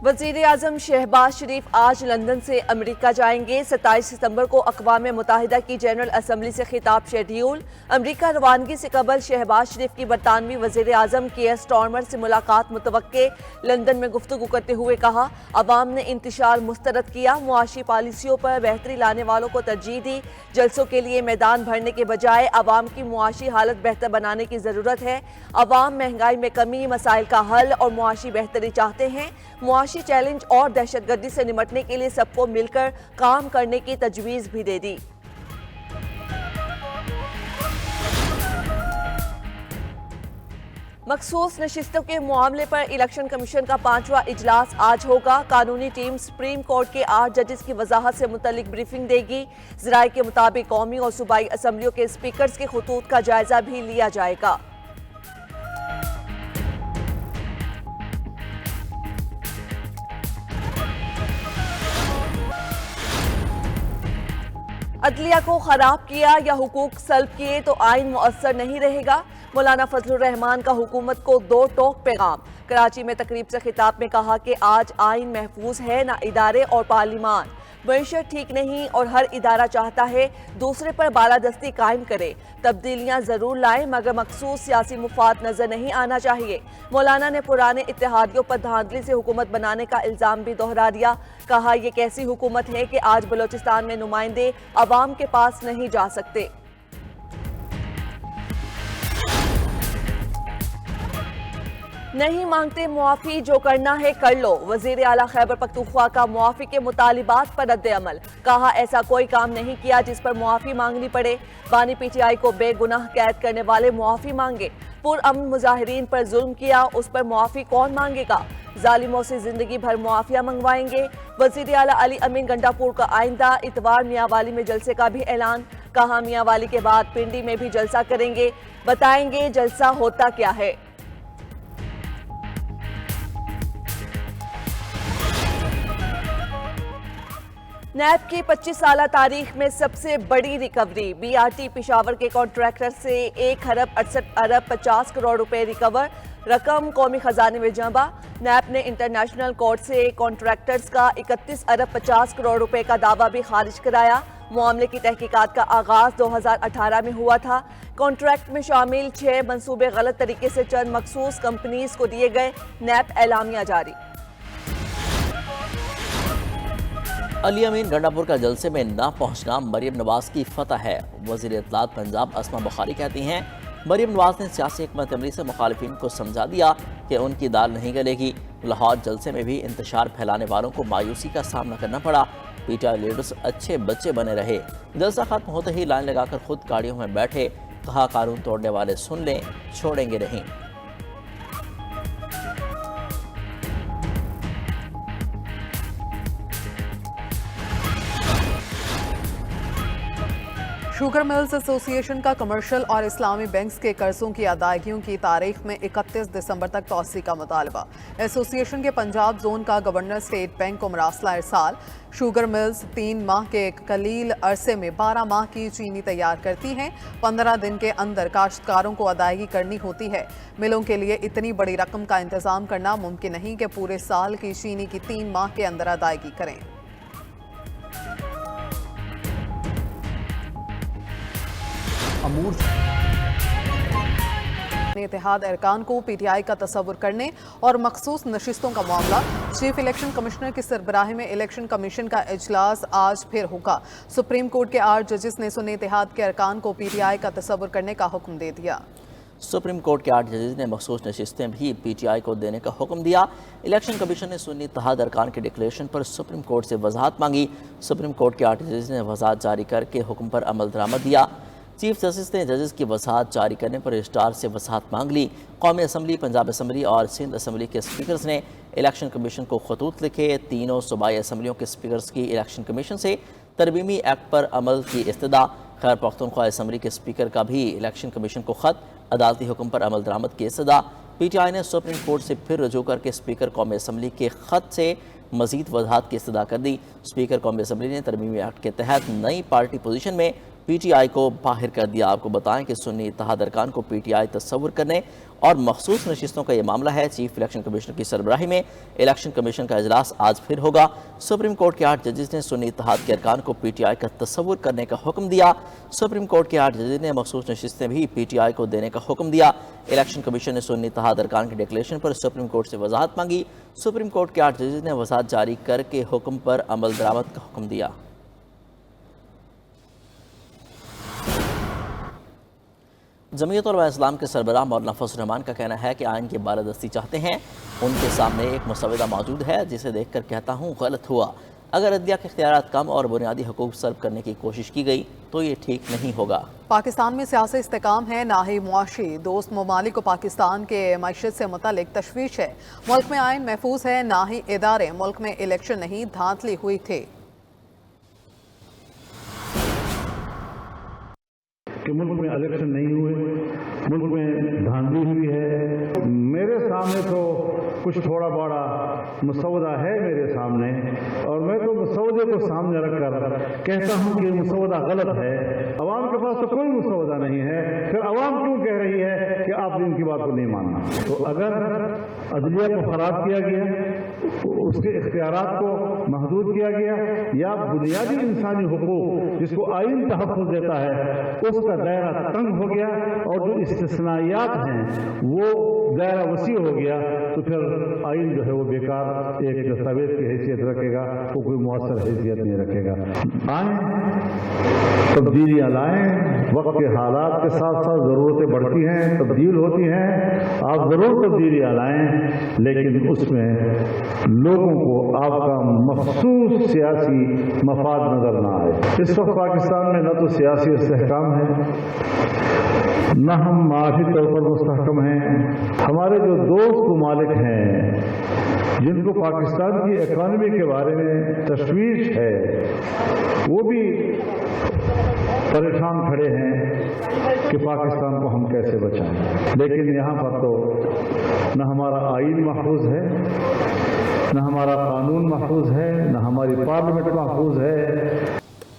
वज़ीर आज़म शहबाज शरीफ आज लंदन से अमेरिका जाएंगे। 27 सितंबर को अक़वाम मुत्तहिदा की जनरल असम्बली से खिताब शेड्यूल। अमेरिका रवानगी से कबल शहबाज शरीफ की बरतानवी वज़ीर आज़म कियर स्टारमर से मुलाकात मुतवक्के। लंदन में गुफ्तगू करते हुए कहा, अवाम ने इंतशार मुस्तरद किया, मुआशी पॉलिसियों पर बेहतरी लाने वालों को तरजीह दी। जलसों के लिए मैदान भरने के बजाय अवाम की मुआशी हालत बेहतर बनाने की ज़रूरत है। अवाम महंगाई में कमी, मसाइल का हल और मुआशी बेहतरी चाहते हैं। मुआशी चैलेंज और दहशतगर्दी से निपटने के लिए सबको मिलकर काम करने की तजवीज़ भी दे दी। मखसूस नशिस्तों के मामले पर इलेक्शन कमीशन का 5वां इजलास आज होगा। कानूनी टीम सुप्रीम कोर्ट के 8 जजेस की वजाहत से मुतल्लिक ब्रीफिंग देगी। ज़राए के मुताबिक कौमी और सूबाई असम्बलियों के स्पीकर्स के खुतूत का जायजा भी लिया जाएगा। अदलिया को खराब किया या हुकूक सल्ब किए तो आइन मुअस्सर नहीं रहेगा। मौलाना फजलुर रहमान का हुकूमत को 2 टोक पैगाम। कराची में तकरीब से खिताब में कहा कि आज आइन महफूज है ना इदारे और पार्लिमान। मईशत ठीक नहीं और हर इदारा चाहता है दूसरे पर बालादस्ती कायम करे। तब्दीलियां जरूर लाए मगर मखसूस सियासी मुफाद नजर नहीं आना चाहिए। मौलाना ने पुराने इत्तेहादियों पर धांधली से हुकूमत बनाने का इल्जाम भी दोहरा दिया। कहा, यह कैसी हुकूमत है कि आज बलोचिस्तान में नुमाइंदे अवाम के पास नहीं जा सकते। नहीं मांगते मुआफ़ी, जो करना है कर लो। वज़ीर आला खैबर पख्तूनख्वा का मुआफ़ी के मुतालिबात पर रद्द अमल। कहा, ऐसा कोई काम नहीं किया जिस पर मुआफ़ी मांगनी पड़े। बानी पीटीआई को बेगुनाह कैद करने वाले मुआफ़ी मांगे। पुरअमन मुजाहिरीन पर जुल्म किया, उस पर मुआफ़ी कौन मांगेगा। जालिमों से जिंदगी भर मुआफ़िया मंगवाएंगे। वज़ीर आला अली अमीन गंडापुर का आइंदा इतवार मियांवाली में जलसे का भी ऐलान। कहा, मियांवाली के बाद पिंडी में भी जलसा करेंगे, बताएंगे जलसा होता क्या है। नैब की 25 साला तारीख में सबसे बड़ी रिकवरी। बीआरटी पेशावर के कॉन्ट्रैक्टर से 1,68,50 करोड़ रुपए रिकवर। रकम कौमी खजाने में जमा। नैब ने इंटरनेशनल कोर्ट से कॉन्ट्रैक्टर्स का 31,50 करोड़ रुपए का दावा भी खारिज कराया। मामले की तहकीकात का आगाज 2018 में हुआ था। कॉन्ट्रैक्ट में शामिल 6 मंसूबे गलत तरीके से चंद मखसूस कंपनीज को दिए गए। नैब एलामिया जारी। अली अमीन गंडापुर का जलसे में ना पहुंचना मरियम नवाज की फतह है। वज़ीर इत्तलात पंजाब अस्मा बुखारी कहती हैं, मरियम नवाज ने सियासी हिकमत अमली से मुखालिफिन को समझा दिया कि उनकी दाल नहीं गलेगी। लाहौर जलसे में भी इंतशार फैलाने वालों को मायूसी का सामना करना पड़ा। पीटीआई लीडर्स अच्छे बच्चे बने रहे। जलसा खत्म होते ही लाइन लगाकर खुद गाड़ियों में बैठे। कहा, कानून तोड़ने वाले सुन लें, छोड़ेंगे नहीं। शुगर मिल्स एसोसिएशन का कमर्शियल और इस्लामी बैंक्स के कर्जों की अदायगियों की तारीख में 31 दिसंबर तक तौसी का मुतालबा। एसोसिएशन के पंजाब जोन का गवर्नर स्टेट बैंक को मरासला इरसाल। शुगर मिल्स 3 माह के कलील अरसे में 12 माह की चीनी तैयार करती हैं। 15 दिन के अंदर काश्तकारों को अदायगी करनी होती है। मिलों के लिए इतनी बड़ी रकम का इंतजाम करना मुमकिन नहीं कि पूरे साल की चीनी की 3 माह के अंदर अदायगी करें। इत्तेहाद अरकान को पीटीआई का तस्वुर करने और मखसूस नशिस्तों का मामला। चीफ इलेक्शन कमिश्नर की सरबराही में इलेक्शन कमीशन का इजलास आज फिर होगा। सुप्रीम कोर्ट के 8 जजेस ने सुन्नी इत्तेहाद के अरकान को पीटीआई का तस्वुर करने का हुक्म दे दिया। सुप्रीम कोर्ट के 8 जजेस ने मखसूस नशिस्तें भी पीटीआई को देने का हुक्म दिया। इलेक्शन कमीशन ने सुन्नी इत्तेहाद अरकान के डिक्लेरेशन पर सुप्रीम कोर्ट से वजाहत मांगी। सुप्रीम कोर्ट के 8 जजेस ने वजाहत जारी करके हुक्म पर अमल दरामद दिया। चीफ जस्टिस ने जजेस की वसाहत जारी करने पर रजिस्ट्रार से वसाहत मांग ली। कौमी असम्बली, पंजाब असम्बली और सिंध असम्बली के स्पीकर्स ने इलेक्शन कमीशन को खतूत लिखे। तीनों सूबाई असम्बलियों के स्पीकर्स की इलेक्शन कमीशन से तरमीमी एक्ट पर अमल की इस्तदा। खैबर पख्तूनख्वा असम्बली के स्पीकर का भी इलेक्शन कमीशन को खत, अदालती हुक्म पर अमल दरामद की इस्तदा। पीटीआई ने सुप्रीम कोर्ट से फिर रजू करके स्पीकर कौमी असम्बली के खत से मजीद वजाहत की इस्तदा कर दी। स्पीकर कौमी असम्बली ने तरमीमी एक्ट के तहत नई पार्टी पोजीशन में پی ٹی آئی کو باہر کر دیا۔ آپ کو بتائیں کہ سنی اتحاد ارکان کو پی ٹی آئی تصور کرنے اور مخصوص نشستوں کا یہ معاملہ ہے۔ چیف الیکشن کمشنر کی سربراہی میں الیکشن کمیشن کا اجلاس آج پھر ہوگا۔ سپریم کورٹ کے 8 ججز نے سنی اتحاد کے ارکان کو پی ٹی آئی کا تصور کرنے کا حکم دیا۔ سپریم کورٹ کے 8 ججز نے مخصوص نشستیں بھی پی ٹی آئی کو دینے کا حکم دیا۔ الیکشن کمیشن نے سنی اتحاد ارکان کی ڈکلیریشن پر سپریم کورٹ سے وضاحت مانگی۔ سپریم کورٹ کے 8 ججز نے وضاحت جاری کر کے حکم پر عمل درآمد کا حکم دیا۔ جمعیت علماء اسلام کے سربراہ مولانا فضل الرحمان کا کہنا ہے کہ آئین کی بالادستی چاہتے ہیں۔ ان کے سامنے ایک مسودہ موجود ہے جسے دیکھ کر کہتا ہوں غلط ہوا۔ اگر عدلیہ کے اختیارات کم اور بنیادی حقوق سلب کرنے کی کوشش کی گئی تو یہ ٹھیک نہیں ہوگا۔ پاکستان میں سیاسی استحکام ہے، نہ ہی معاشی۔ دوست ممالک کو پاکستان کے معیشت سے متعلق تشویش ہے۔ ملک میں آئین محفوظ ہے، نہ ہی ادارے۔ ملک میں الیکشن نہیں دھاندلی ہوئی تھی کہ ملک میں الیکشن نہیں ہوئے، ملک میں دھاندلی ہوئی ہے۔ میرے سامنے تو کچھ تھوڑا بڑا مسودہ ہے میرے سامنے، اور میں تو مسودے کو سامنے رکھ کر کہتا ہوں کہ مسودہ غلط ہے۔ عوام کے پاس تو کوئی مسودہ نہیں ہے، پھر عوام کیوں کہہ رہی ہے کہ آپ ان کی بات کو نہیں ماننا؟ تو اگر عدلیہ کو خراب کیا گیا، اس کے اختیارات کو محدود کیا گیا، یا بنیادی انسانی حقوق جس کو آئین تحفظ دیتا ہے اس کا دائرہ تنگ ہو گیا، اور جو استثنائیات ہیں وہ دائرہ وسیع ہو گیا، تو پھر آئین جو ہے وہ بیکار ایک دستاویز کی حیثیت رکھے گا، وہ کوئی مؤثر حیثیت نہیں رکھے گا۔ آئیں، تبدیلیاں لائیں، وقت کے حالات کے ساتھ ساتھ ضرورتیں بڑھتی ہیں، تبدیل ہوتی ہیں، آپ ضرور تبدیلیاں لائیں، لیکن اس میں لوگوں کو آپ کا مخصوص سیاسی مفاد نظر نہ آئے۔ اس وقت پاکستان میں نہ تو سیاسی استحکام ہے، نہ ہم معاشی طور پر مستحکم ہیں۔ ہمارے جو دوست ممالک ہیں جن کو پاکستان کی اکانومی کے بارے میں تشویش ہے، وہ بھی پریشان کھڑے ہیں کہ پاکستان کو ہم کیسے بچائیں۔ لیکن یہاں پر تو نہ ہمارا آئین محفوظ ہے، نہ ہمارا قانون محفوظ ہے، نہ ہماری پارلیمنٹ محفوظ ہے۔